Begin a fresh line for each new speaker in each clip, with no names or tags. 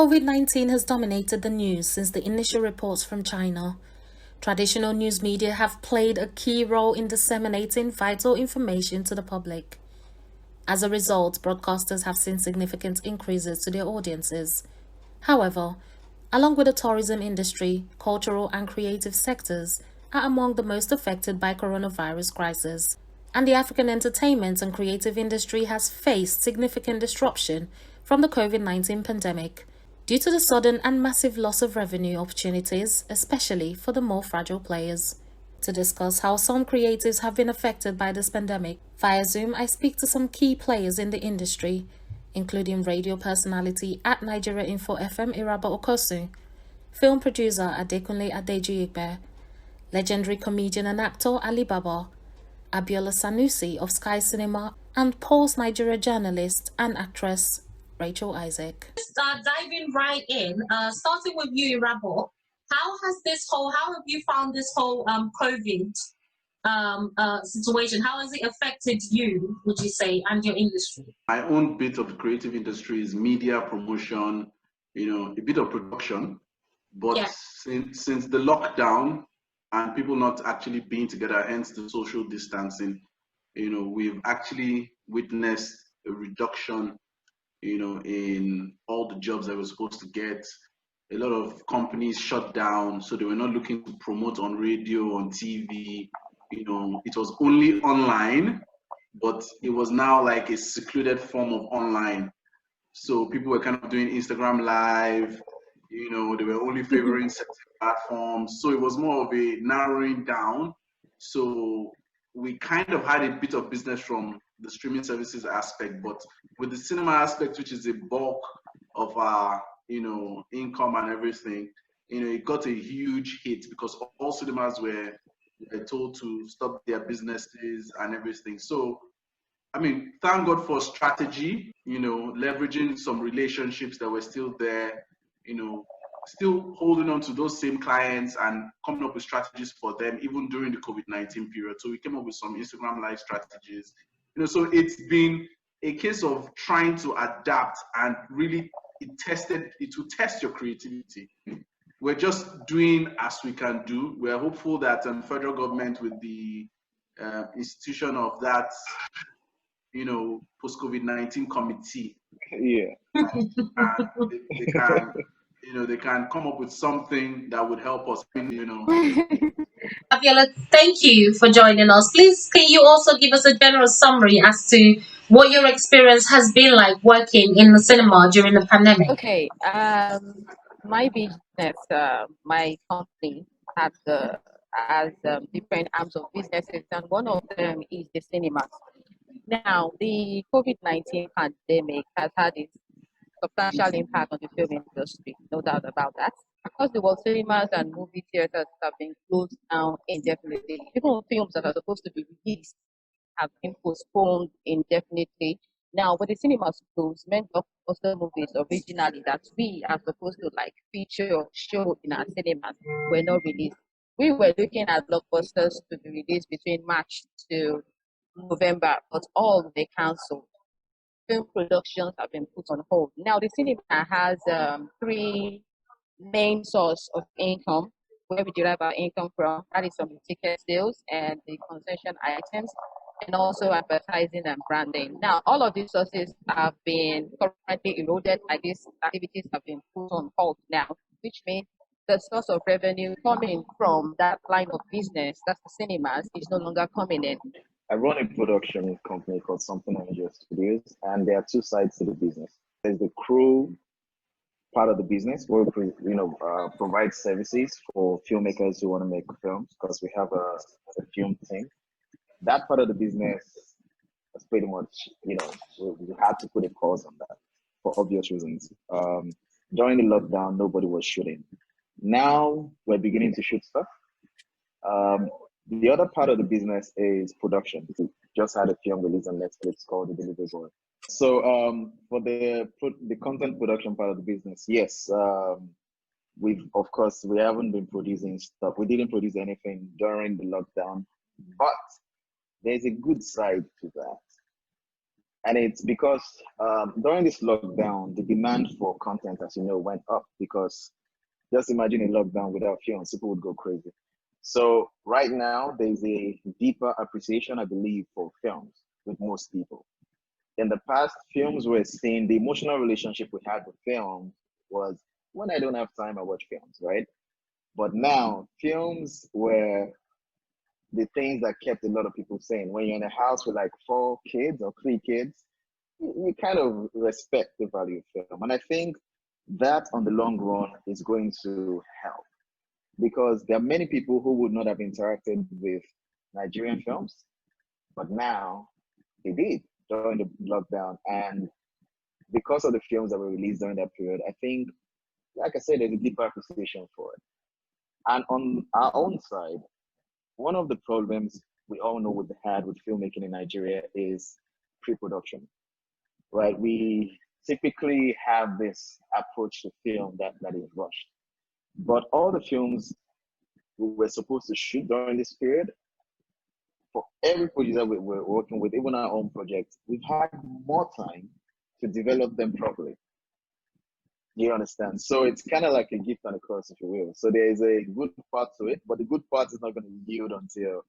COVID-19 has dominated the news since the initial reports from China. Traditional news media have played a key role in disseminating vital information to the public. As a result, broadcasters have seen significant increases to their audiences. However, along with the tourism industry, cultural and creative sectors are among the most affected by coronavirus crisis, and the African entertainment and creative industry has faced significant disruption from the COVID-19 pandemic due to the sudden and massive loss of revenue opportunities, especially for the more fragile players. To discuss how some creatives have been affected by this pandemic, via Zoom I speak to some key players in the industry, including radio personality at Nigeria Info FM Irabor Okosun, film producer Adekunle Adejuyigbe, legendary comedian and actor Irabor, Abiola Sanusi of Sky Cinema, and Pulse Nigeria journalist and actress Rachel Isaac.
Just diving right in, starting with you, Irabor, how have you found this whole COVID situation? How has it affected you, would you say, and your industry?
My own bit of the creative industry is media promotion, a bit of production. But yeah, since the lockdown and people not actually being together, hence the social distancing, we've actually witnessed a reduction in all the jobs that we're supposed to get. A lot of companies shut down, so they were not looking to promote on radio, on TV. It was only online, but it was now like a secluded form of online. So people were kind of doing Instagram Live, they were only favoring certain platforms. So it was more of a narrowing down. So we kind of had a bit of business from the streaming services aspect, but with the cinema aspect, which is the bulk of our income and everything, it got a huge hit because all cinemas were told to stop their businesses and everything. So I mean, thank God for strategy, leveraging some relationships that were still there, still holding on to those same clients and coming up with strategies for them even during the COVID-19 period. So we came up with some Instagram Live strategies. So it's been a case of trying to adapt, and really it will test your creativity. We're just doing as we can do. We're hopeful that federal government, with the institution of that, post-COVID-19 committee, they can come up with something that would help us.
Abiola, thank you for joining us. Please, can you also give us a general summary as to what your experience has been like working in the cinema during the pandemic?
Okay, my business, my company has different arms of businesses, and one of them is the cinemas. Now, the COVID-19 pandemic has had a substantial impact on the film industry, no doubt about that. Because the world cinemas and movie theaters have been closed down indefinitely. Even films that are supposed to be released have been postponed indefinitely. Now, with the cinemas closed, many blockbuster movies originally that we are supposed to feature or show in our cinemas were not released. We were looking at blockbusters to be released between March to November, but all were cancelled. Film productions have been put on hold. Now, the cinema has three main source of income where we derive our income from. That is from the ticket sales and the concession items, and also advertising and branding. Now, all of these sources have been currently eroded, like these activities have been put on hold now, which means the source of revenue coming from that line of business, that's the cinemas, is no longer coming in.
I run a production company called Something Angel Studios, and there are two sides to the business. There's the crew part of the business where we provide services for filmmakers who want to make films, because we have a film team. That part of the business is pretty much, we had to put a pause on that for obvious reasons. During the lockdown, nobody was shooting. Now we're beginning to shoot stuff. The other part of the business is production. We just had a film released on Netflix called The Delivery Boy. So for the content production part of the business, yes, we haven't been producing stuff. We didn't produce anything during the lockdown, but there's a good side to that. And it's because during this lockdown, the demand for content, as you know, went up because just imagine a lockdown without films, people would go crazy. So right now, there's a deeper appreciation, I believe, for films with most people. In the past, films were seen, the emotional relationship we had with film was when I don't have time, I watch films, right? But now, films were the things that kept a lot of people sane. When you're in a house with like 4 kids or 3 kids, you kind of respect the value of film. And I think that on the long run is going to help because there are many people who would not have interacted with Nigerian films, but now they did during the lockdown. And because of the films that were released during that period, I think, like I said, there's a deeper appreciation for it. And on our own side, one of the problems we all know we've had with filmmaking in Nigeria is pre-production, right? We typically have this approach to film that is rushed. But all the films we were supposed to shoot during this period, for every producer we're working with, even our own projects, we've had more time to develop them properly. You understand? So it's kind of like a gift and a curse, if you will. So there is a good part to it, but the good part is not going to yield until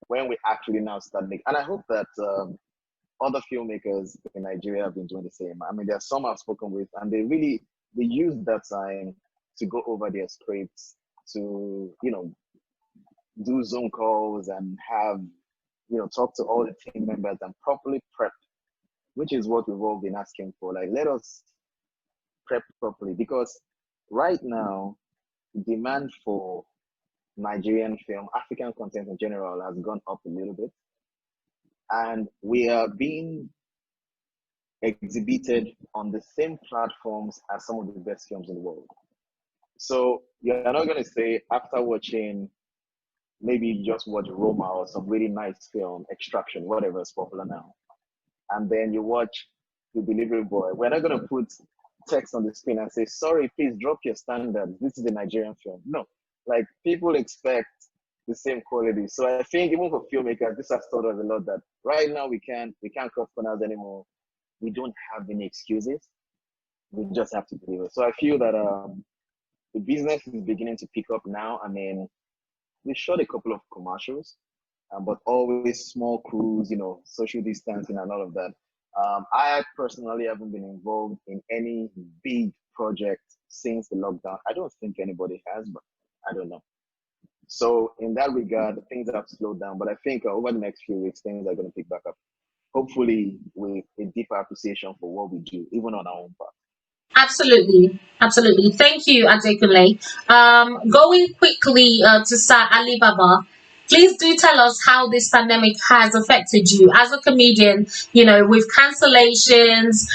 when we actually now start making. And I hope that other filmmakers in Nigeria have been doing the same. I mean, there are some I've spoken with, and they use that time to go over their scripts, to do Zoom calls and have talk to all the team members and properly prep, which is what we've all been asking for. Like, let us prep properly because right now, demand for Nigerian film, African content in general, has gone up a little bit. And we are being exhibited on the same platforms as some of the best films in the world. So you're not going to say after watching, maybe you just watch Roma or some really nice film, Extraction, whatever is popular now, and then you watch The Delivery Boy. We're not going to put text on the screen and say, sorry, please drop your standards. This is a Nigerian film. No, like people expect the same quality. So I think even for filmmakers, this has taught us a lot that right now we can't cut corners anymore. We don't have any excuses. We just have to deliver. So I feel that the business is beginning to pick up now. I mean, we shot a couple of commercials, but always small crews, social distancing and all of that. I personally haven't been involved in any big project since the lockdown. I don't think anybody has, but I don't know. So in that regard, things have slowed down, but I think over the next few weeks, things are going to pick back up. Hopefully with a deeper appreciation for what we do, even on our own part.
Absolutely, absolutely. Thank you, Adekunle. Going quickly to Sir Alibaba, please do tell us how this pandemic has affected you as a comedian. With cancellations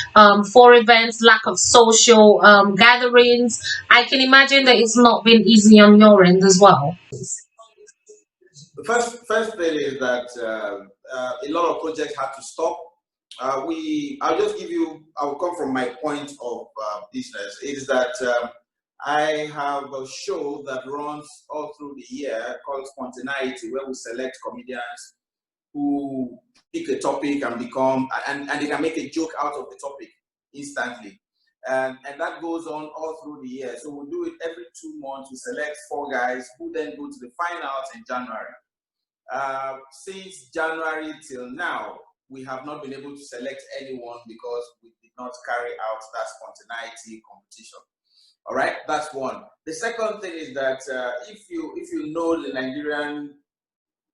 for events, lack of social gatherings. I can imagine that it's not been easy on your end as well.
The first thing is that a lot of projects had to stop. I'll come from my point of business, is that I have a show that runs all through the year called Spontaneity, where we select comedians who pick a topic and they can make a joke out of the topic instantly. And that goes on all through the year. So we'll do it every 2 months. We select 4 guys who then go to the finals in January. Since January till now, we have not been able to select anyone because we did not carry out that spontaneity competition. All right, that's one. The second thing is that if you know the Nigerian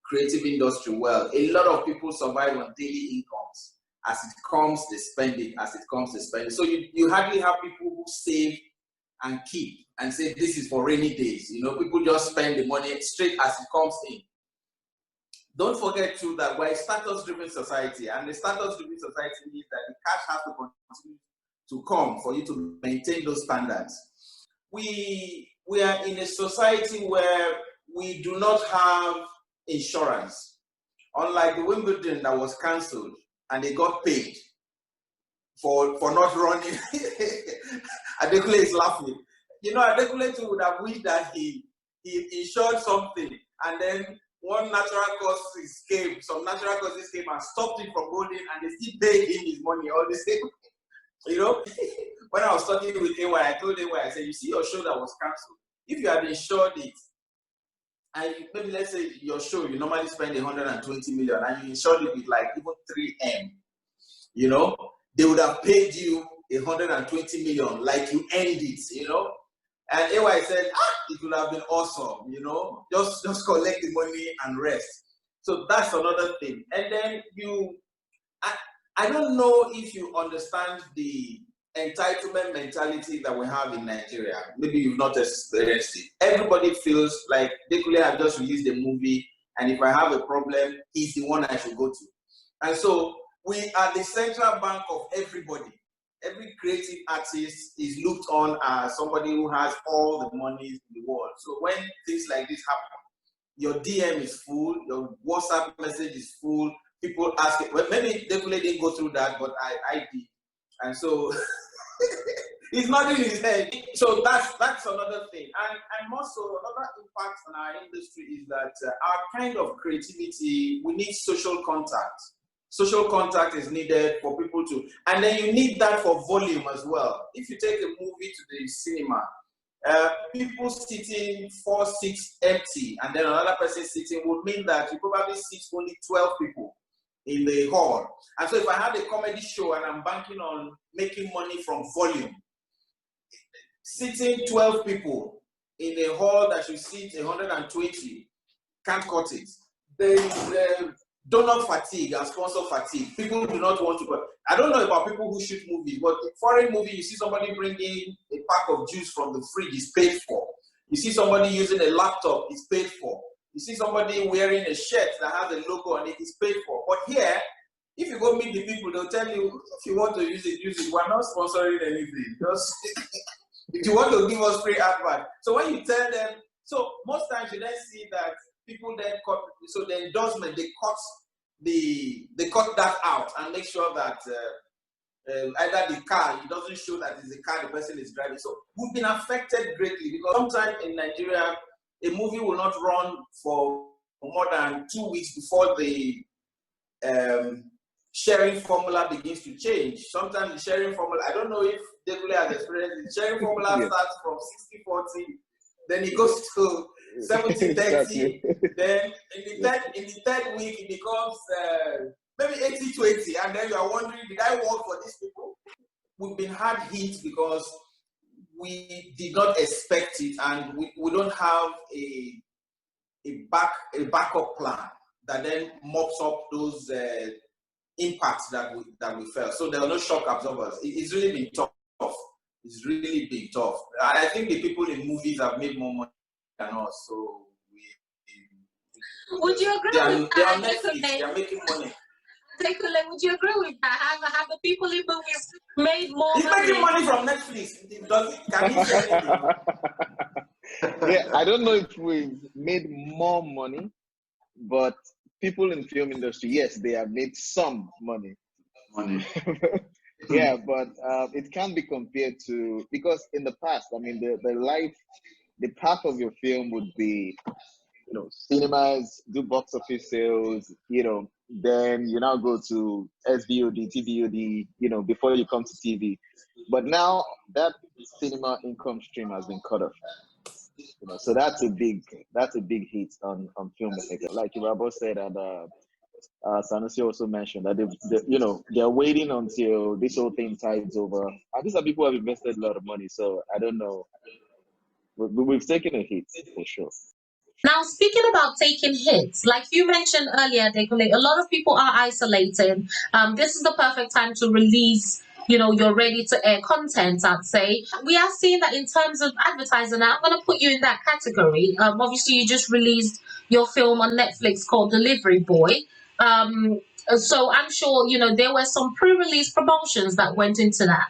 creative industry well, a lot of people survive on daily incomes. As it comes, they spend it. As it comes, they spend it. So you hardly have people who save and keep and say this is for rainy days. People just spend the money straight as it comes in. Don't forget too that we're a status-driven society, and the status-driven society means that the cash has to continue to come for you to maintain those standards. We are in a society where we do not have insurance. Unlike the Wimbledon that was cancelled and they got paid for not running. Adekunle is laughing. Adekunle too would have wished that he insured something, and then one natural causes came, some natural causes came and stopped him from going, and they still paid him his money all the same. You know, when I was talking with AY, I told AY, I said, you see your show that was cancelled. If you had insured it, and maybe let's say your show, you normally spend 120 million, and you insured it with like even 3M, you know, they would have paid you 120 million, like you earned it, you know. And AY said, it would have been awesome, you know, just collect the money and rest. So that's another thing. And then I don't know if you understand the entitlement mentality that we have in Nigeria. Maybe you've not experienced it. Everybody feels like Adekunle have just released a movie, and if I have a problem, he's the one I should go to. And so we are the central bank of everybody. Every creative artist is looked on as somebody who has all the money in the world. So when things like this happen, your DM is full, your WhatsApp message is full, people ask it. Well, maybe Adekunle didn't go through that, but I did. And so he's nodding his head. So that's another thing. And also another impact on our industry is that our kind of creativity, we need social contact. Social contact is needed for people to, and then you need that for volume as well. If you take a movie to the cinema, people sitting 4 seats empty, and then another person sitting would mean that you probably sit only 12 people in the hall. And so if I have a comedy show and I'm banking on making money from volume, sitting 12 people in a hall that should sit 120 can't cut it. There is donor fatigue and sponsor fatigue. People do not want to go. I don't know about people who shoot movies, but in foreign movie, you see somebody bringing a pack of juice from the fridge, is paid for. You see somebody using a laptop, is paid for. You see somebody wearing a shirt that has a logo on it, is paid for. But here, if you go meet the people, they'll tell you, if you want to use it, use it. We're not sponsoring anything. Just if you want to give us free advert. So when you tell them, so most times you then see that people then cut, so the endorsement, they cut that out and make sure that either the car, it doesn't show that it's the car the person is driving. So we've been affected greatly because sometimes in Nigeria, a movie will not run for more than 2 weeks before the sharing formula begins to change. Sometimes the sharing formula, I don't know if Adekunle has experienced the sharing formula starts from 60-40, then it goes to 70-30, then in the third week it becomes maybe 80-20, and then you are wondering, did I work for these people? We've been hard hit because we did not expect it, and we don't have a backup plan that then mops up those impacts that we felt. So there are no shock absorbers. It's really been tough. It's really been tough. And I think the people in movies have made more money than us. So
would you agree with
they
that?
are Netflix, they are making money.
Adekunle, would you agree with that? Have the people in movies made more
He's
money?
making money from Netflix. Can he say anything?
Yeah, I don't know if we've made more money, but people in film industry, yes, they have made some money. Yeah, but it can't be compared to, because in the past, I mean, the path of your film would be, cinemas, do box office sales, then you now go to SVOD, TVOD, before you come to TV. But now that cinema income stream has been cut off. So that's a big hit on filmmakers. Like Irabor said, and Sanusi also mentioned that they're waiting until this whole thing tides over. And these are people who have invested a lot of money. So I don't know. We've taken a hit for sure.
Now, speaking about taking hits, like you mentioned earlier, Adekunle, a lot of people are isolated. This is the perfect time to release, your ready-to-air content, I'd say. We are seeing that in terms of advertising. Now, I'm going to put you in that category. Obviously, you just released your film on Netflix called Delivery Boy. So I'm sure, there were some pre-release promotions that went into that.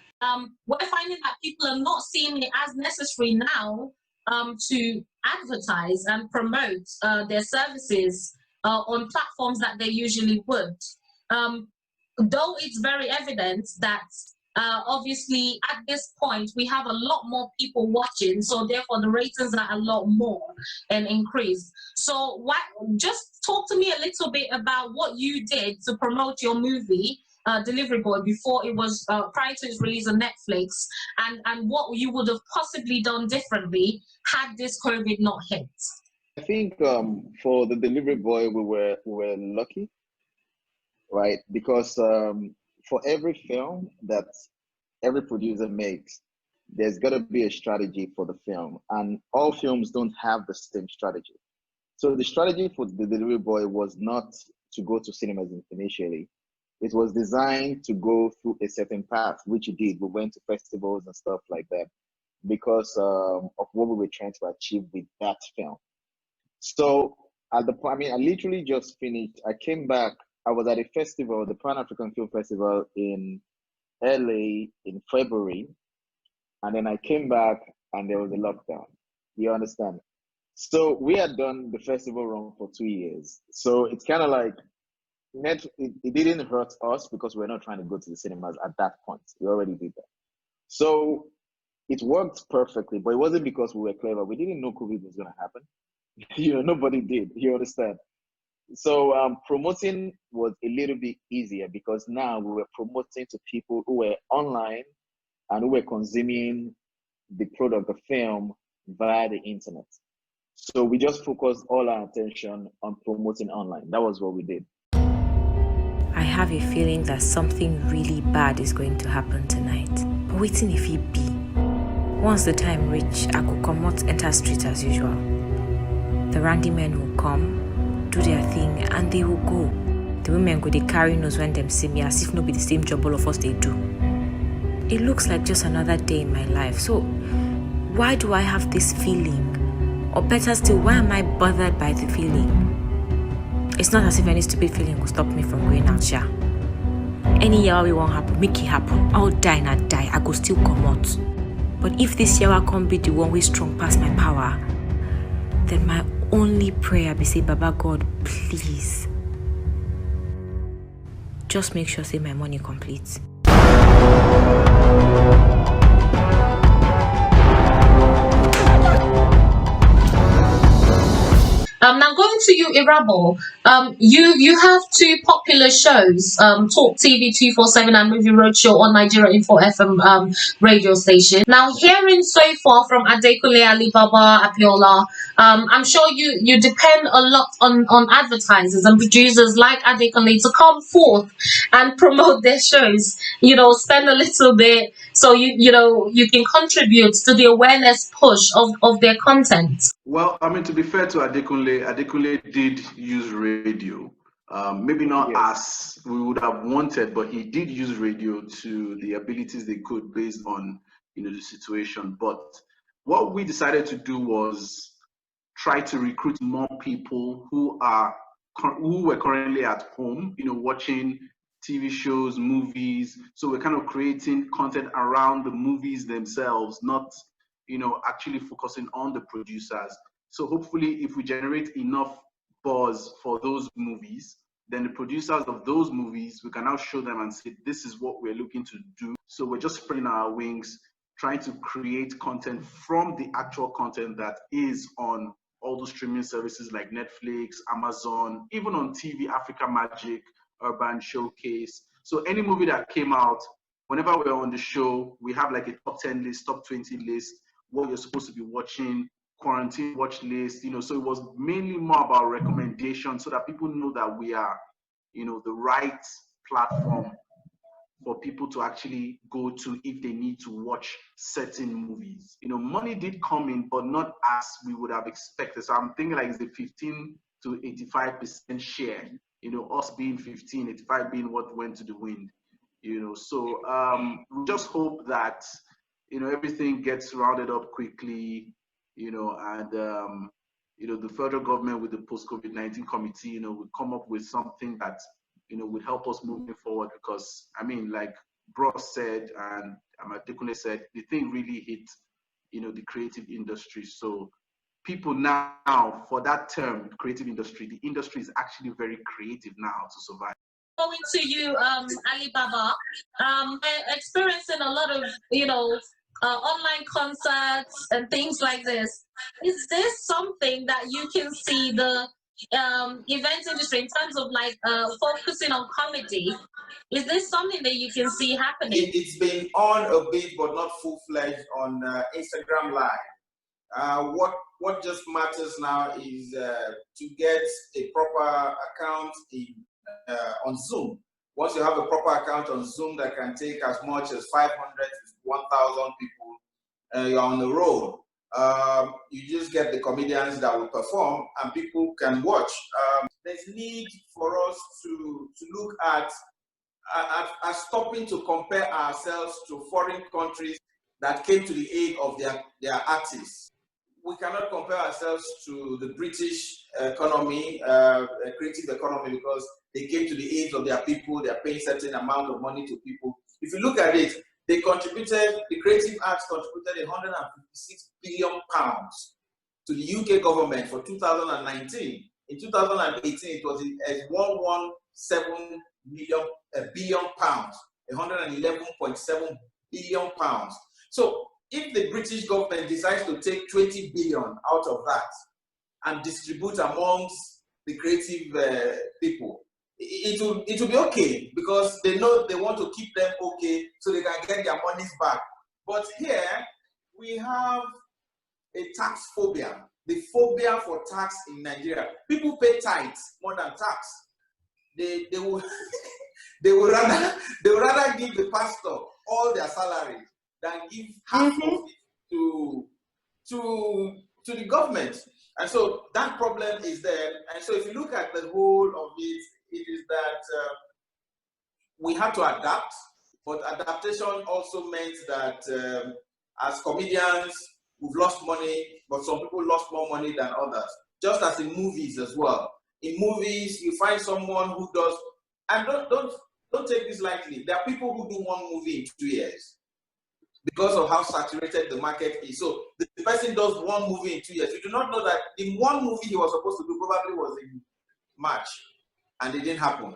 We're finding that people are not seeing it as necessary now to advertise and promote their services on platforms that they usually would. Though it's very evident that Obviously, at this point, we have a lot more people watching, so therefore the ratings are a lot more and increased. So, just talk to me a little bit about what you did to promote your movie, Delivery Boy, before it was prior to its release on Netflix, and what you would have possibly done differently had this COVID not hit.
I think for the Delivery Boy, we were lucky, right? Because for every film that every producer makes, there's got to be a strategy for the film, and all films don't have the same strategy. So the strategy for the Delivery Boy was not to go to cinemas initially. It was designed to go through a certain path, which it did. We went to festivals and stuff like that because of what we were trying to achieve with that film. So I literally just finished. I came back. I was at a festival, the Pan African Film Festival in LA in February, and then I came back and there was a lockdown. You understand? So we had done the festival run for 2 years. So it's kind of like it didn't hurt us because we're not trying to go to the cinemas at that point. We already did that. So it worked perfectly, but it wasn't because we were clever. We didn't know COVID was going to happen. Nobody did. You understand? So promoting was a little bit easier because now we were promoting to people who were online and who were consuming the product, the film, via the internet. So we just focused all our attention on promoting online. That was what we did.
I have a feeling that something really bad is going to happen tonight. But waiting if it be. Once the time reach, I could come out, enter street as usual. The randy men will come, do their thing, and they will go. The women go, they carry nose when them see me as if no be the same job all of us they do. It looks like just another day in my life. So why do I have this feeling? Or better still, why am I bothered by the feeling? It's not as if any stupid feeling will stop me from going out, sha. Any yawa we won't happen, make it happen. I'll die and I die, I go still come out. But if this yawa can't be the one way strong past my power, then my only prayer be say, Baba God, please, just make sure say my money complete.
Now going to you, Irabor. You have two popular shows, Talk TV 247 and Movie Roadshow on Nigeria Info FM radio station. Now, hearing so far from Adekunle, Alibaba, Abiola, I'm sure you depend a lot on advertisers and producers like Adekunle to come forth and promote their shows. Spend a little bit so you can contribute to the awareness push of their content.
Well, I mean, to be fair to Adekunle did use radio. Maybe not
Yes.
as we would have wanted, but he did use radio to the abilities they could based on the situation. But what we decided to do was try to recruit more people who were currently at home, watching TV shows, movies. So we're kind of creating content around the movies themselves, not actually focusing on the producers. So hopefully if we generate enough buzz for those movies, then the producers of those movies, we can now show them and say, this is what we're looking to do. So we're just spreading our wings, trying to create content from the actual content that is on all those streaming services like Netflix, Amazon, even on TV, Africa Magic, Urban Showcase. So any movie that came out, whenever we're on the show, we have like a top 10 list, top 20 list, what you're supposed to be watching, quarantine watch list, so it was mainly more about recommendations so that people know that we are, the right platform for people to actually go to if they need to watch certain movies. Money did come in, but not as we would have expected. So I'm thinking like it's a 15 to 85% share, us being 15, 85 being what went to the wind, So we just hope that, everything gets rounded up quickly, and the federal government with the post-COVID-19 committee, will come up with something that, would help us moving forward. Because I mean, like Bros said and Adekunle said, the thing really hit, the creative industry. So people now, for that term, creative industry, the industry is actually very creative now to survive.
going to you, Alibaba, experiencing a lot of, online concerts and things like this. Is this something that you can see the event industry in terms of like focusing on comedy? Is this something that you can see happening?
It's been on a bit, but not full-fledged on Instagram Live. What just matters now is to get a proper account on Zoom. Once you have a proper account on Zoom that can take as much as 500 to 1,000 people, you're on the road. You just get the comedians that will perform and people can watch. There's need for us to look at stopping to compare ourselves to foreign countries that came to the aid of their artists. We cannot compare ourselves to the British economy, creative economy, because they came to the aid of their people. They're paying certain amount of money to people. If you look at it, the creative arts contributed 156 billion pounds to the UK government for 2019. In 2018, it was 117 billion pounds, 111.7 billion pounds. So if the British government decides to take 20 billion out of that and distribute amongst the creative people, it will be okay, because they know they want to keep them okay so they can get their monies back. But here we have a tax phobia, the phobia for tax in Nigeria. People pay tithes more than tax. They will they would rather give the pastor all their salary than give half of it to the government. And so that problem is there. And so if you look at the whole of it, it is that we have to adapt, but adaptation also meant that as comedians, we've lost money, but some people lost more money than others. Just as in movies as well. In movies, you find someone who does, and don't take this lightly. There are people who do one movie in 2 years because of how saturated the market is. So the person does one movie in 2 years. You do not know that in one movie he was supposed to do probably was in March, and it didn't happen.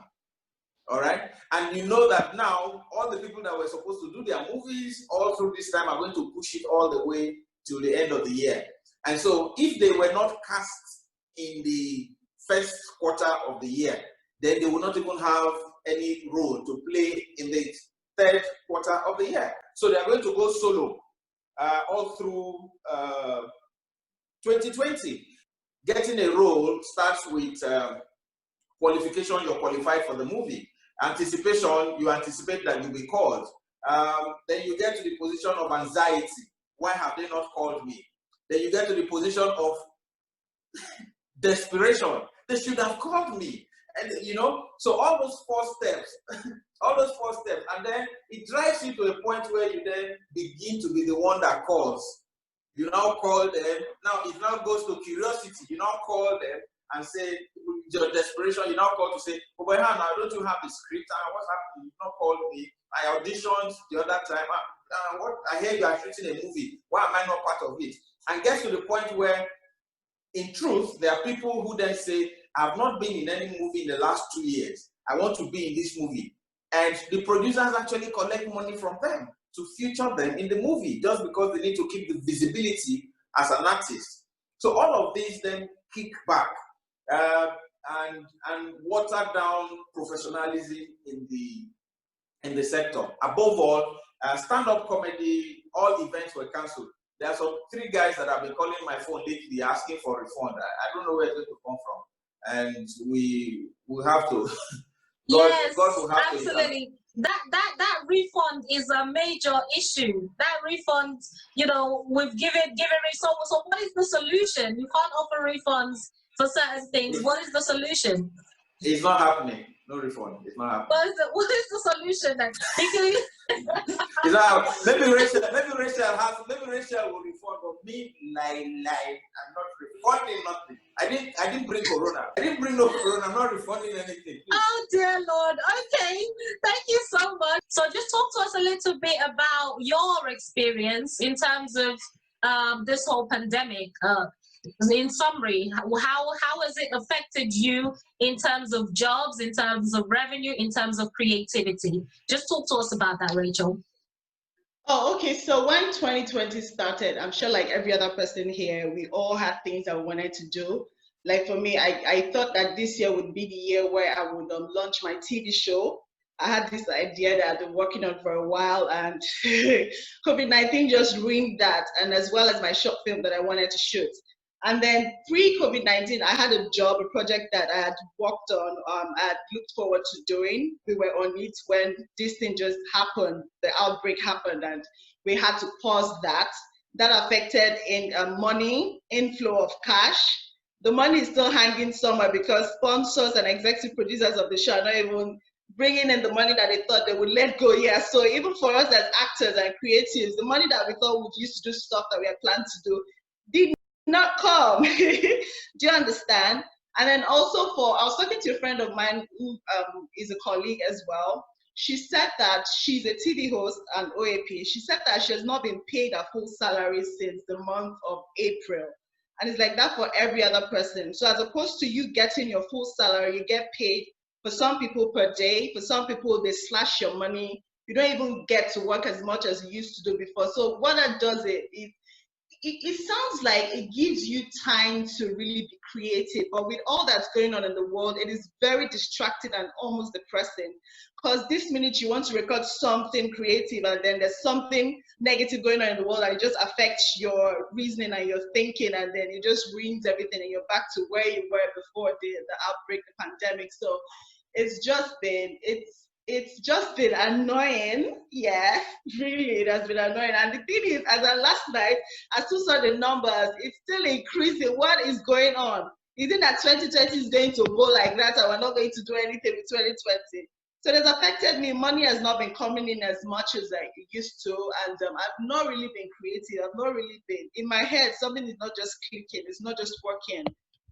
All right? And you know that now all the people that were supposed to do their movies all through this time are going to push it all the way to the end of the year. And so if they were not cast in the first quarter of the year, then they will not even have any role to play in the third quarter of the year. So they are going to go solo all through 2020. Getting a role starts with qualification, you're qualified for the movie. Anticipation, you anticipate that you'll be called. Then you get to the position of anxiety. Why have they not called me? Then you get to the position of desperation. They should have called me. And so all those 4 steps, and then it drives you to a point where you then begin to be the one that calls. You now call them. Now it now goes to curiosity. You now call them and say, your desperation, you now call to say, oh, but now don't you have the script? What's happening? You not called me. I auditioned the other time. What? I hear you are shooting a movie. Why am I not part of it? And get to the point where, in truth, there are people who then say, I've not been in any movie in the last 2 years. I want to be in this movie. And the producers actually collect money from them to feature them in the movie, just because they need to keep the visibility as an artist. So all of these then kick back and water down professionalism in the sector. Above all, stand-up comedy, all events were cancelled. There are some 3 guys that have been calling my phone lately asking for refund. I don't know where it's going to come from. And we have to.
Yes,
God will have
absolutely. That refund is a major issue. That refund, we've given so what is the solution? You can't offer refunds for certain things. What is the solution?
It's not happening. No refund. It's not happening.
What is the solution then?
It's not happening. Maybe Rachel will refund, but me, I'm not refunding nothing. I didn't bring Corona. I didn't bring no Corona. I'm not refunding anything.
Oh dear Lord. Okay. Thank you so much. So just talk to us a little bit about your experience in terms of this whole pandemic. In summary, how has it affected you in terms of jobs, in terms of revenue, in terms of creativity? Just talk to us about that, Rachel.
Oh, okay. So when 2020 started, I'm sure like every other person here, we all had things that we wanted to do. Like for me, I thought that this year would be the year where I would launch my TV show. I had this idea that I've been working on for a while, and COVID-19 just ruined that, and as well as my short film that I wanted to shoot. And then pre-COVID-19, I had a job, a project that I had worked on, I had looked forward to doing. We were on it when this thing just happened, the outbreak happened, and we had to pause that. That affected in money, inflow of cash. The money is still hanging somewhere because sponsors and executive producers of the show are not even bringing in the money that they thought they would let go. Yeah, so even for us as actors and creatives, the money that we thought we'd use to do stuff that we had planned to do did not come. Do you understand? And then also I was talking to a friend of mine who is a colleague as well. She said that she's a TV host and OAP. She said that she has not been paid a full salary since the month of April. And it's like that for every other person. So as opposed to you getting your full salary, you get paid for some people per day. For some people, they slash your money. You don't even get to work as much as you used to do before. So what that does, it sounds like it gives you time to really be creative, but with all that's going on in the world, it is very distracting and almost depressing, because this minute you want to record something creative and then there's something negative going on in the world and it just affects your reasoning and your thinking, and then it just ruins everything and you're back to where you were before the outbreak, the pandemic. So it's just been annoying. Yeah, really, it has been annoying. And the thing is, as of last night, I still saw the numbers. It's still increasing. What is going on? Is it that 2020 is going to go like that and we're not going to do anything with 2020? So it has affected me. Money has not been coming in as much as I used to, and I've not really been creative. I've not really been in my head. Something is not just clicking. It's not just working.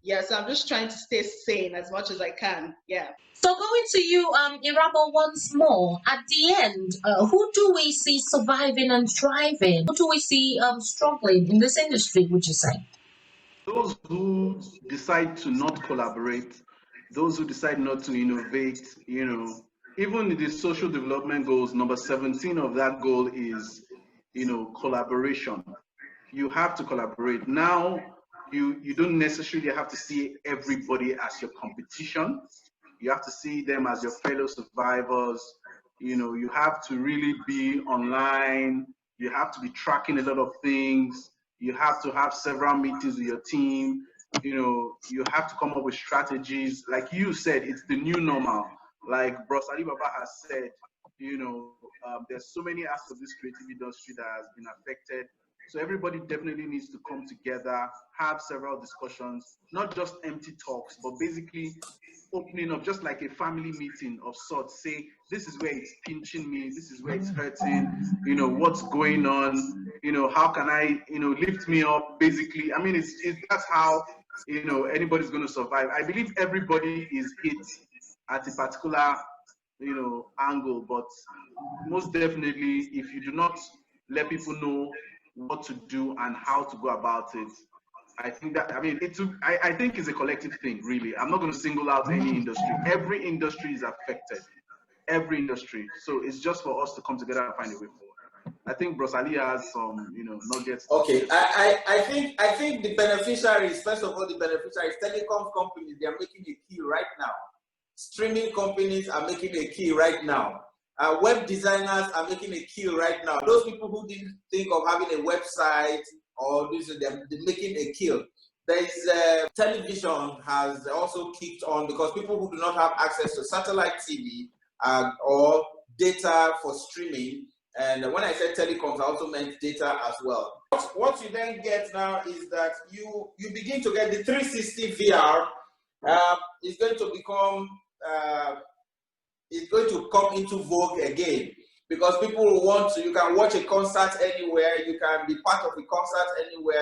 Yeah, so I'm just trying to stay sane as much as I can. Yeah.
So going to you, Irabor, once more, at the end, who do we see surviving and thriving? Who do we see struggling in this industry, would you say?
Those who decide to not collaborate, those who decide not to innovate, even the social development goals, number 17 of that goal is, collaboration. You have to collaborate. Now, you don't necessarily have to see everybody as your competition. You have to see them as your fellow survivors. You have to really be online. You have to be tracking a lot of things. You have to have several meetings with your team. You have to come up with strategies. Like you said, it's the new normal. Like Bros Ali Baba has said, there's so many aspects of this creative industry that has been affected. So everybody definitely needs to come together, have several discussions, not just empty talks, but basically opening up, just like a family meeting of sorts. Say, this is where it's pinching me, this is where it's hurting, what's going on, how can I, lift me up, basically. I mean, that's how, anybody's going to survive. I believe everybody is hit at a particular, angle, but most definitely, if you do not let people know what to do and how to go about it, I think I think it's a collective thing, really. I'm not going to single out any industry. Every industry is affected. Every industry. So it's just for us to come together and find a way forward. I think Bros Ali has some, nuggets.
Okay, I think the beneficiaries, first of all, the beneficiaries, telecom companies, they are making a key right now. Streaming companies are making a key right now. Web designers are making a key right now. Those people who didn't think of having a website or this, they're making a kill. There's television has also kicked on because people who do not have access to satellite TV or data for streaming, and when I said telecoms, I also meant data as well. What you then get now is that you begin to get the 360 VR is going to become going to come into vogue again, because people will want to, you can watch a concert anywhere, you can be part of a concert anywhere,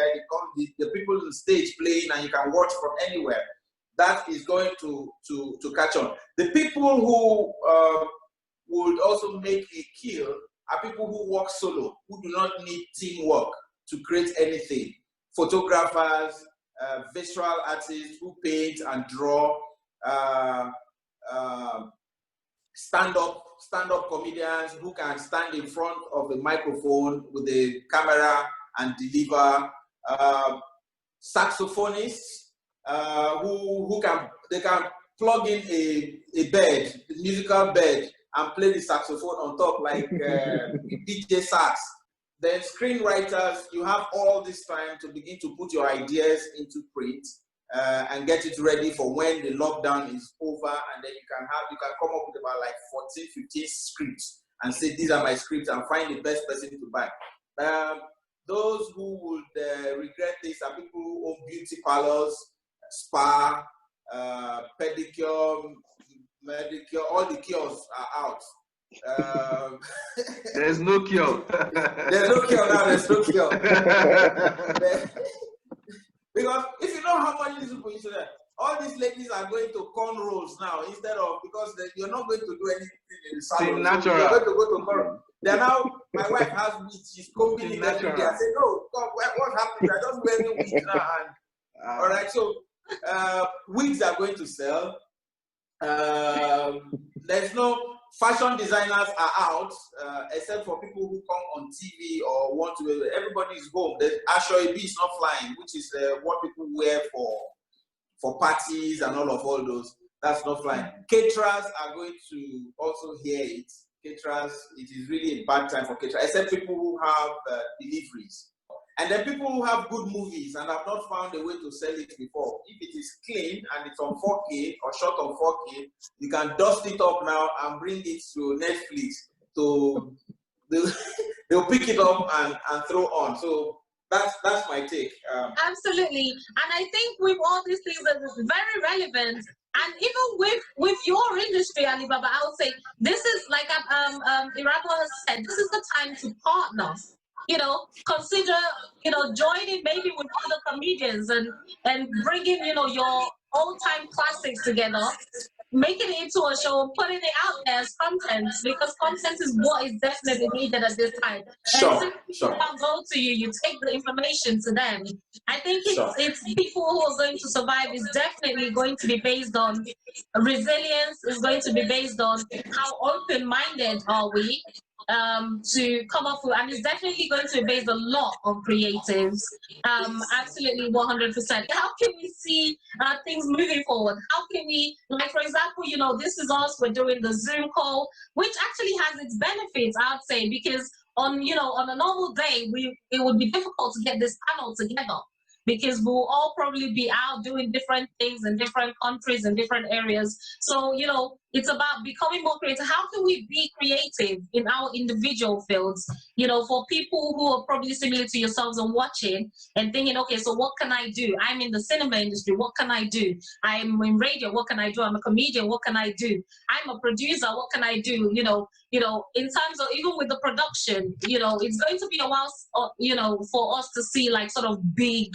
the people on the stage playing and you can watch from anywhere. That is going to catch on. The people who would also make a kill are people who work solo, who do not need teamwork to create anything. Photographers, visual artists who paint and draw, stand-up comedians who can stand in front of the microphone with the camera and deliver, saxophonists who can plug in a bed, a musical bed, and play the saxophone on top like DJ sax. Then screenwriters, you have all this time to begin to put your ideas into print and get it ready for when the lockdown is over, and then you can come up with about like 14, 15 scripts and say these are my scripts and find the best person to buy. Those who would regret this are people who own beauty parlors, spa, pedicure, medicure, all the cures are out.
There's no cure.
There's no cure now, there's no cure. Because if you know how much these people used to that, all these ladies are going to cornrows now instead of, because you're not going to do anything in the salon.
Natural.
So you're going to go to cornrows. They're now, my wife has wigs, she's combing it every day. I say, no, God, what happened? I don't wear any wigs now. And, all right, so wigs are going to sell. There's no fashion designers are out, except for people who come on TV or want to. Everybody is home. The Ashoebi is not flying, which is what people wear for parties and all those. That's not flying. Caterers are going to also hear it. Caterers, it is really a bad time for caterers, except people who have deliveries. And then people who have good movies and have not found a way to sell it before. If it is clean and it's on 4K or shot on 4K, you can dust it up now and bring it to Netflix. So they'll pick it up and throw on. So that's my take.
Absolutely. And I think with all these things that is very relevant, and even with your industry, Alibaba, I would say this is like Irabor has said, this is the time to partner. You know, consider, joining maybe with other comedians and bringing, your old-time classics together, making it into a show, putting it out there as content, because content is what is definitely needed at this time.
Sure.
And so people can't go to you, you take the information to them. I think it's people who are going to survive is definitely going to be based on resilience, is going to be based on how open-minded are we to come up with, and it's definitely going to be based a lot on creatives. Absolutely 100%. How can we see things moving forward? How can we, like for example, this is us, we're doing the Zoom call, which actually has its benefits, I'd say, because on a normal day, it would be difficult to get this panel together, because we'll all probably be out doing different things in different countries and different areas. So, it's about becoming more creative. How can we be creative in our individual fields? For people who are probably similar to yourselves and watching and thinking, okay, so what can I do? I'm in the cinema industry. What can I do? I'm in radio. What can I do? I'm a comedian. What can I do? I'm a producer. What can I do? In terms of even with the production, it's going to be a while, for us to see like sort of big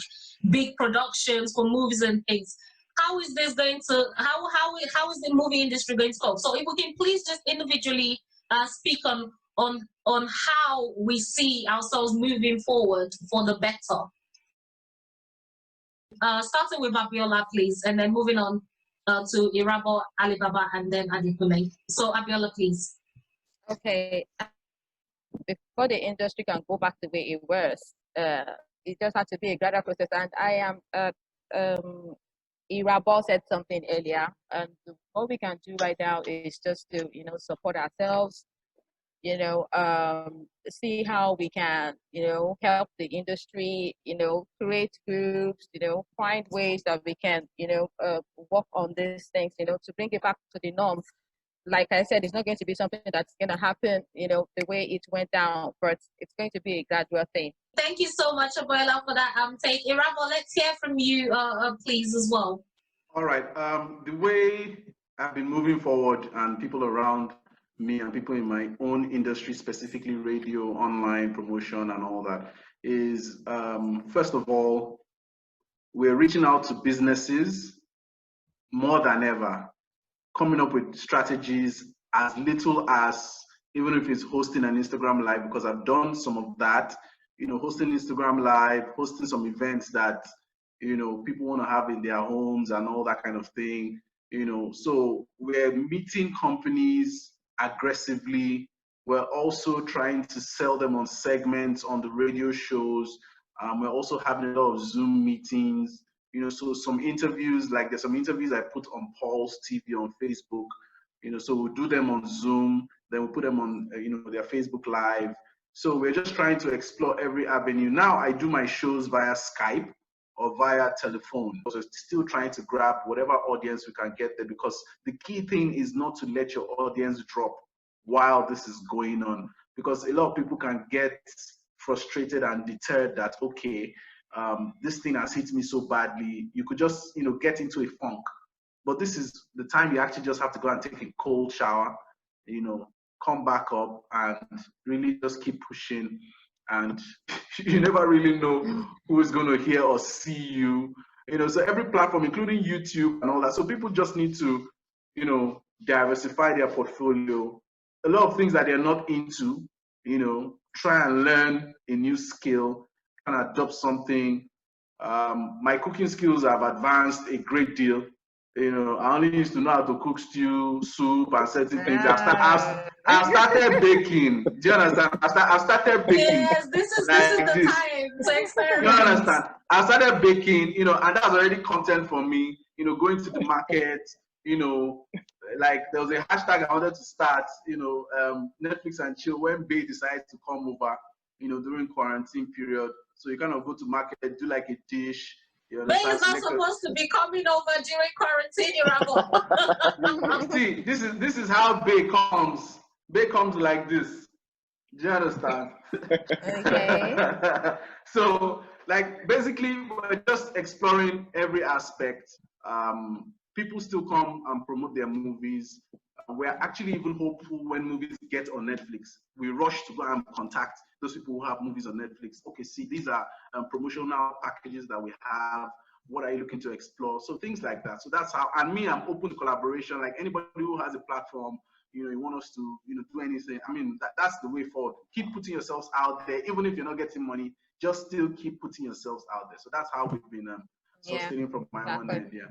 productions for movies and things. How is this going to, how is the movie industry going to go? So if we can please just individually speak on how we see ourselves moving forward for the better. Starting with Abiola, please, and then moving on to Irabor, Alibaba, and then Adekunle. So Abiola, please.
Okay. Before the industry can go back the way it was, it just had to be a gradual process. And I am, Irabor said something earlier, and what we can do right now is just to, support ourselves, see how we can, help the industry, create groups, find ways that we can, work on these things, to bring it back to the norms. Like I said, it's not going to be something that's going to happen, the way it went down, but it's going to be a gradual thing.
Thank you so much, Abiola, for that take. Irabor, let's hear from you, please, as well.
All right. The way I've been moving forward, and people around me and people in my own industry, specifically radio, online promotion, and all that, is first of all, we're reaching out to businesses more than ever, coming up with strategies as little as, even if it's hosting an Instagram live, because I've done some of that, hosting Instagram live, hosting some events that, people want to have in their homes and all that kind of thing. So we're meeting companies aggressively. We're also trying to sell them on segments on the radio shows. We're also having a lot of Zoom meetings. So some interviews, like there's some interviews I put on Pulse TV on Facebook. So we'll do them on Zoom, then we'll put them on, their Facebook Live. So we're just trying to explore every avenue. Now I do my shows via Skype or via telephone. So still trying to grab whatever audience we can get there, because the key thing is not to let your audience drop while this is going on, because a lot of people can get frustrated and deterred that, okay, this thing has hit me so badly. You could just, get into a funk. But this is the time you actually just have to go and take a cold shower, come back up and really just keep pushing. And you never really know who is going to hear or see you. So every platform, including YouTube and all that. So people just need to, diversify their portfolio. A lot of things that they're not into, try and learn a new skill, and adopt something. My cooking skills have advanced a great deal. I only used to know how to cook stew, soup, and certain things. I've started baking. Do you understand? I've started baking.
Yes, this is the time to experiment.
You understand? I started baking, and that's already content for me. Going to the market. Like there was a hashtag I wanted to start. Netflix and chill when Bay decided to come over. During quarantine period. So you kind of go to market, do like a dish.
Bay is not supposed to be coming over during quarantine, Irabor.
See, this is how Bay comes. Bay comes like this. Do you understand?
Okay.
So, like, basically, we're just exploring every aspect. People still come and promote their movies. We're actually even hopeful when movies get on Netflix. We rush to go and contact those people who have movies on Netflix. Okay, see, these are promotional packages that we have. What are you looking to explore? So things like that. So that's how, and me, I'm open to collaboration. Like anybody who has a platform, you want us to, do anything. I mean, that's the way forward. Keep putting yourselves out there. Even if you're not getting money, just still keep putting yourselves out there. So that's how we've been sustaining from my own end, yeah.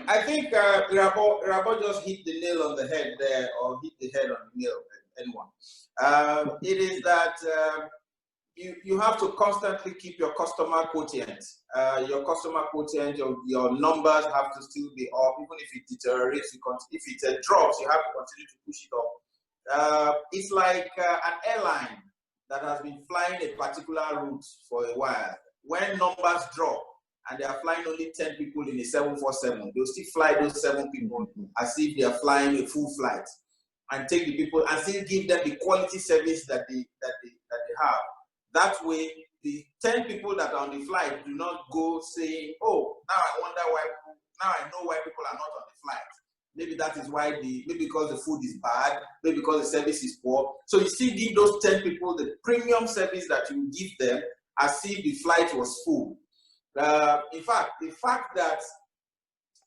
I think Irabor just hit the nail on the head there, or hit the head on the nail, anyone. It is that you have to constantly keep your customer quotient. Your customer quotient, your numbers have to still be up, even if it deteriorates, if it drops, you have to continue to push it up. It's like an airline that has been flying a particular route for a while. When numbers drop, and they are flying only 10 people in a 747, they'll still fly those 7 people as if they are flying a full flight, and take the people and still give them the quality service that they have. That way, the 10 people that are on the flight do not go saying, oh, now I wonder why, now I know why people are not on the flight. Maybe that is why maybe because the food is bad, maybe because the service is poor. So you still give those 10 people the premium service that you give them as if the flight was full. In fact, the fact that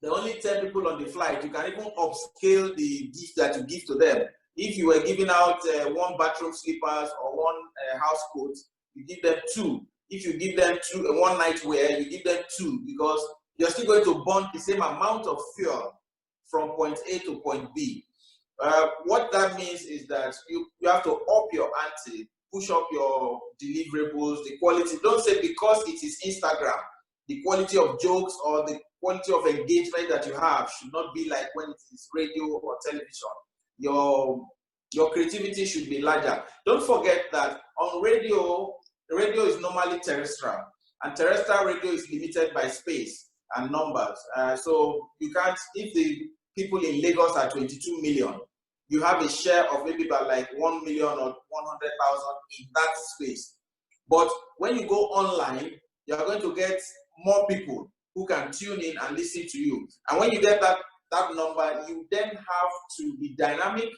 there are only 10 people on the flight, you can even upscale the gift that you give to them. If you were giving out 1 bathroom slippers or 1 house coat, you give them 2. If you give them 1 nightwear, you give them 2, because you're still going to burn the same amount of fuel from point A to point B. What that means is that you have to up your ante, push up your deliverables, the quality. Don't say because it is Instagram, the quality of jokes or the quality of engagement that you have should not be like when it is radio or television. Your creativity should be larger. Don't forget that on radio is normally terrestrial, and terrestrial radio is limited by space and numbers. So you can't, if the people in Lagos are 22 million, you have a share of maybe about like 1 million or 100,000 in that space. But when you go online, you are going to get more people who can tune in and listen to you. And when you get that number, you then have to be dynamic.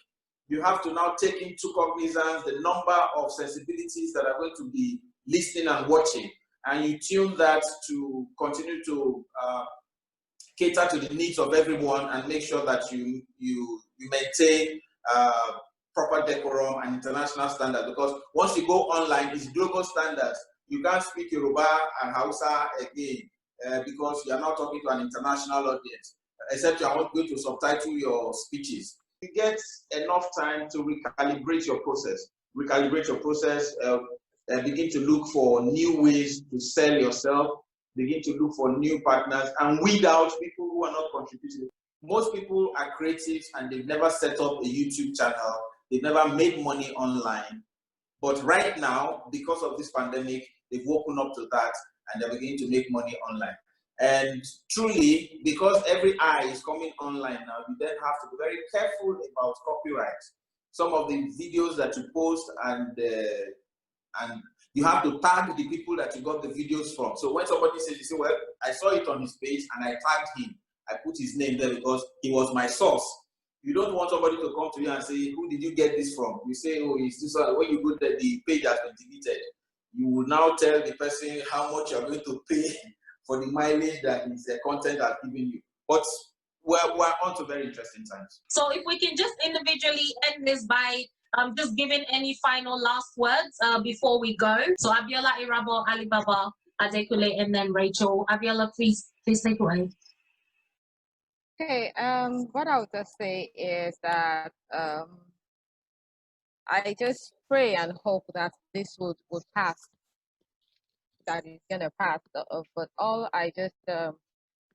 You have to now take into cognizance the number of sensibilities that are going to be listening and watching. And you tune that to continue to cater to the needs of everyone and make sure that you maintain proper decorum and international standards. Because once you go online, it's global standards. You can't speak Yoruba and Hausa again. because you are not talking to an international audience, except you are not going to subtitle your speeches. You get enough time to recalibrate your process. Begin to look for new ways to sell yourself, begin to look for new partners, and weed out people who are not contributing. Most people are creatives and they've never set up a YouTube channel, they've never made money online. But right now, because of this pandemic, they've woken up to that and they're beginning to make money online. And truly, because every eye is coming online now, you then have to be very careful about copyright. Some of the videos that you post and you have to tag the people that you got the videos from. So when somebody says, you say, well, I saw it on his page and I tagged him, I put his name there because he was my source. You don't want somebody to come to you and say, who did you get this from? You say, oh, it's this one. When you go there, the page has been deleted. You will now tell the person how much you're going to pay for the mileage that his content has given you. But we're on to very interesting times.
So if we can just individually end this by just giving any final last words before we go. So Abiola, Irabor, Alibaba, Adekunle, and then Rachel. Abiola, please take away.
Okay, what I would just say is that I just pray and hope that this would pass, that it's gonna pass. But all I just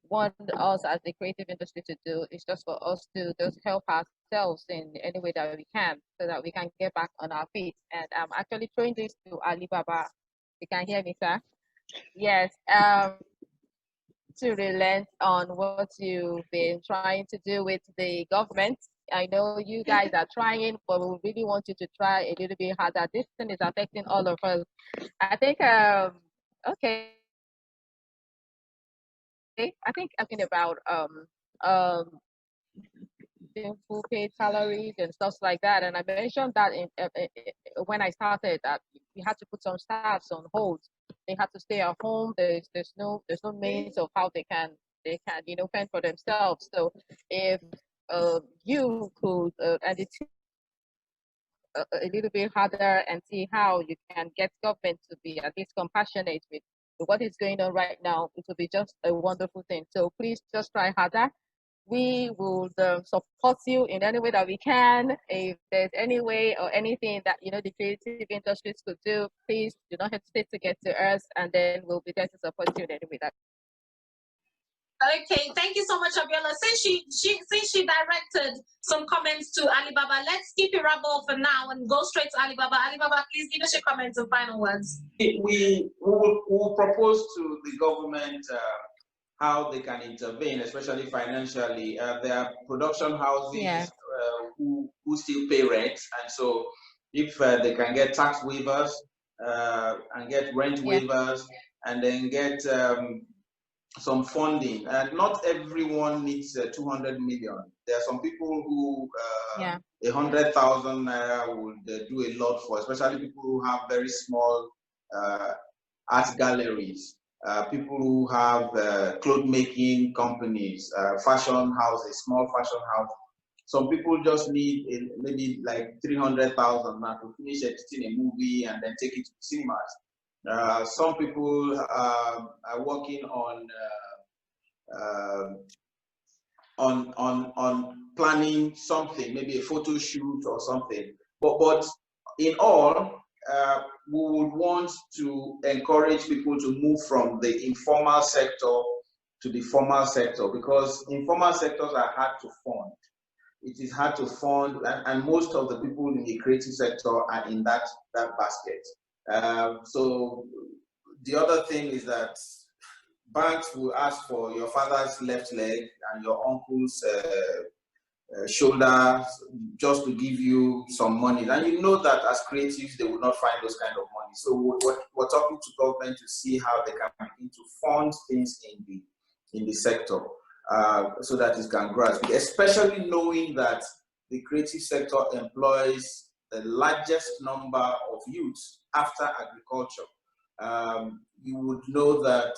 want us as the creative industry to do is just for us to just help ourselves in any way that we can, so that we can get back on our feet. And I'm actually throwing this to Alibaba. You can hear me, sir? Yes. To relent on what you've been trying to do with the government. I know you guys are trying, but we really want you to try a little bit harder. This thing is affecting all of us. I think, okay. I think talking about full paid salaries and stuff like that. And I mentioned that when I started that we had to put some staffs on hold. They have to stay at home. There's no means of how they can fend for themselves. So if you could and it's a little bit harder and see how you can get government to be at least compassionate with what is going on right now, it will be just a wonderful thing. So please just try harder. We will support you in any way that we can. If there's any way or anything that the creative industries could do, please do not hesitate to get to us, and then we'll be there to support you in any way that.
Okay, thank you so much, Abiola. Since she directed some comments to Alibaba, let's keep Irabor for now and go straight to Alibaba. Alibaba, please give us your comments and final words.
We will propose to the government how they can intervene, especially financially. There are production houses who still pay rent, and so if they can get tax waivers and get rent waivers, and then get some funding. And not everyone needs 200 million. There are some people who 100,000 naira would do a lot for, especially people who have very small art galleries. People who have cloth making companies, fashion houses, small fashion houses. Some people just need maybe like 300,000 now to finish editing a movie and then take it to cinemas. Some people are working on planning something, maybe a photo shoot or something. But in all, we would want to encourage people to move from the informal sector to the formal sector, because informal sectors are hard to fund. It is hard to fund, and most of the people in the creative sector are in that basket. So the other thing is that banks will ask for your father's left leg and your uncle's shoulder just to give you some money, and you know that as creatives they will not find those kind of money. So we're talking to government to see how they can begin to fund things in the sector so that it can grow, especially knowing that the creative sector employs the largest number of youths after agriculture. You would know that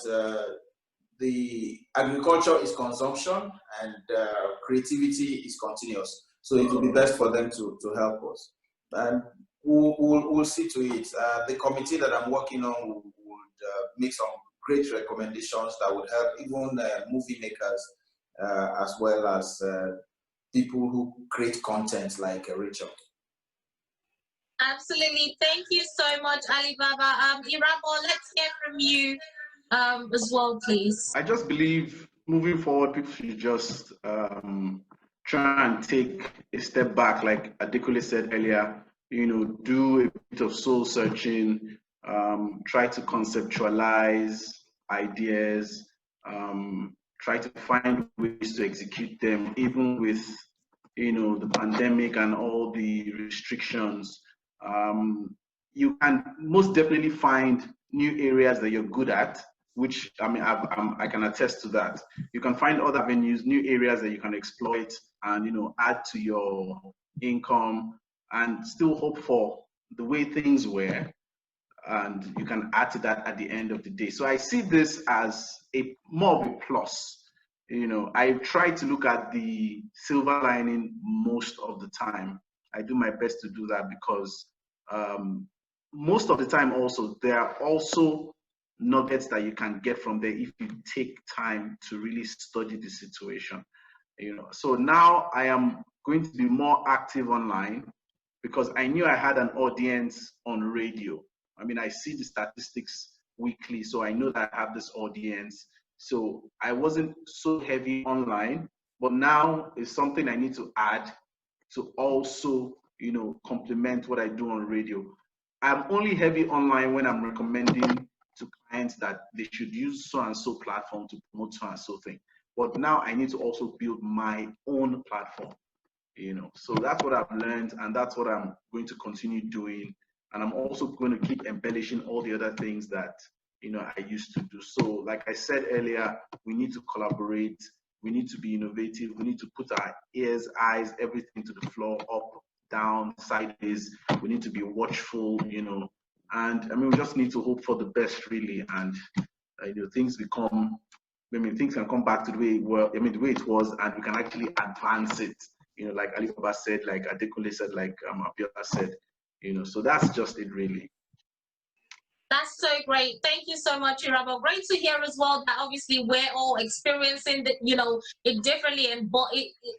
the agriculture is consumption and creativity is continuous. So it will be best for them to help us. And we'll see to it. The committee that I'm working on would make some great recommendations that would help even movie makers as well as people who create content like Rachel.
Absolutely. Thank you so much, Alibaba. Irabor, let's hear from you as well, please.
I just believe moving forward, people should just try and take a step back, like Adekunle said earlier, do a bit of soul searching, try to conceptualize ideas, try to find ways to execute them, even with, the pandemic and all the restrictions. You can most definitely find new areas that you're good at, which I can attest to that. You can find other avenues, new areas that you can exploit and add to your income and still hope for the way things were, and you can add to that at the end of the day. So I see this as more of a plus. I try to look at the silver lining most of the time. I do my best to do that because most of the time also there are also nuggets that you can get from there if you take time to really study the situation. So now I am going to be more active online because I knew I had an audience on radio. I see the statistics weekly, so I know that I have this audience. So I wasn't so heavy online, but now it's something I need to add to also, complement what I do on radio. I'm only heavy online when I'm recommending to clients that they should use so and so platform to promote so and so thing. But now I need to also build my own platform, So that's what I've learned, and that's what I'm going to continue doing. And I'm also going to keep embellishing all the other things that, I used to do. So like I said earlier, we need to collaborate. We need to be innovative. We need to put our ears, eyes, everything to the floor, up, down, sideways. We need to be watchful, and we just need to hope for the best, really. And things become, things can come back to the way the way it was, and we can actually advance it. Like Alibaba said, like Adekunle said, like Abiola said. So that's just it, really.
That's so great. Thank you so much, Irabor. Great to hear as well that obviously we're all experiencing it differently, and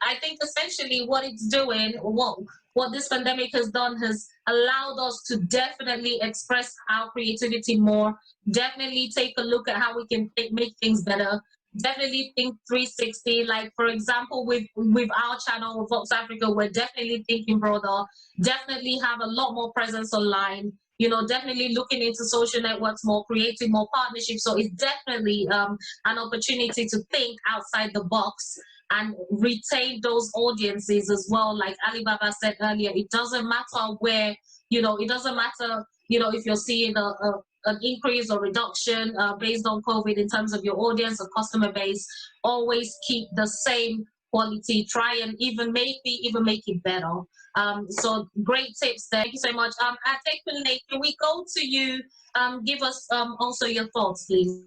I think essentially what it's doing, what this pandemic has done, has allowed us to definitely express our creativity more. Definitely take a look at how we can make things better. Definitely think 360. Like for example, with our channel, Voxafrica, we're definitely thinking broader. Definitely have a lot more presence online. Definitely looking into social networks more, creating more partnerships. So it's definitely an opportunity to think outside the box and retain those audiences as well. Like Alibaba said earlier, it doesn't matter where, it doesn't matter, if you're seeing an increase or reduction based on COVID in terms of your audience or customer base. Always keep the same quality, try and even make it better. So great tips there. Thank you so much. Adekunle, can we go to you? Give us also your thoughts, please.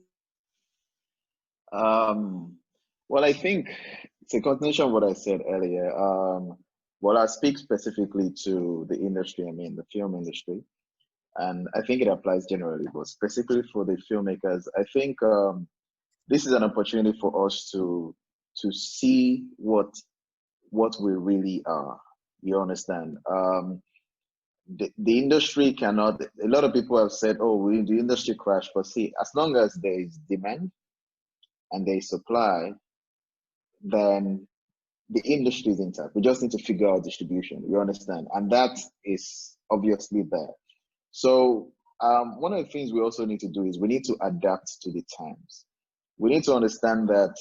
Well, I think it's a continuation of what I said earlier. Well, I speak specifically to the industry, the film industry, and I think it applies generally, but specifically for the filmmakers, I think this is an opportunity for us to see what we really are. You understand? The industry cannot. A lot of people have said, "Oh, the industry crash," but see, as long as there is demand and there is supply, then the industry is intact. We just need to figure out distribution. You understand? And that is obviously there. So one of the things we also need to do is we need to adapt to the times. We need to understand that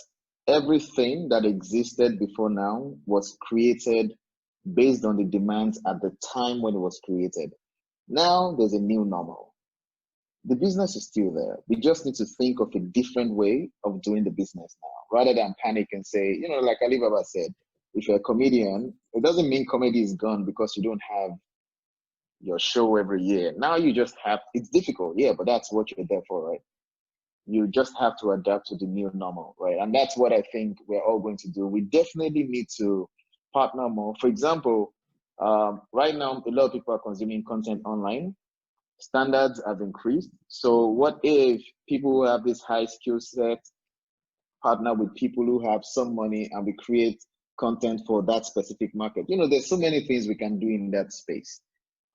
everything that existed before now was created based on the demands at the time when it was created. Now there's a new normal. The business is still there. We just need to think of a different way of doing the business now, rather than panic and say, like Alibaba said, if you're a comedian, it doesn't mean comedy is gone because you don't have your show every year. Now you just have, it's difficult, yeah, but that's what you're there for, right? You just have to adapt to the new normal, right? And that's what I think we're all going to do. We definitely need to partner more. For example, right now, a lot of people are consuming content online. standards have increased. So what if people who have this high skill set partner with people who have some money and we create content for that specific market? There's so many things we can do in that space.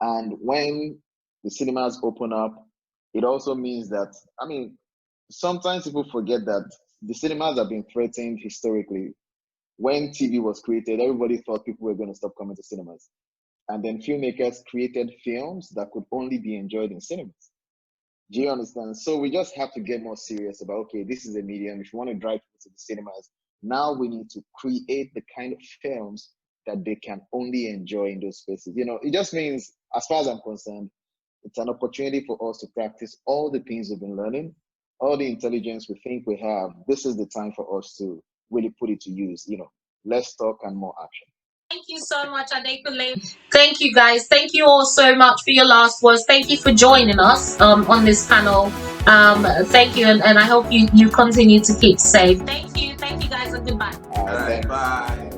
And when the cinemas open up, it also means that, sometimes people forget that the cinemas have been threatened historically. When TV was created, everybody thought people were going to stop coming to cinemas. And then filmmakers created films that could only be enjoyed in cinemas. Do you understand? So we just have to get more serious about, okay, this is a medium. If you want to drive people to the cinemas, now we need to create the kind of films that they can only enjoy in those spaces. It just means, as far as I'm concerned, it's an opportunity for us to practice all the things we've been learning, all the intelligence we think we have. This is the time for us to really put it to use. Less talk and more action.
Thank you so much, Adekunle. Thank you, guys. Thank you all so much for your last words. Thank you for joining us on this panel. Thank you, and I hope you continue to keep safe. Thank you, guys, and goodbye.
All right, bye.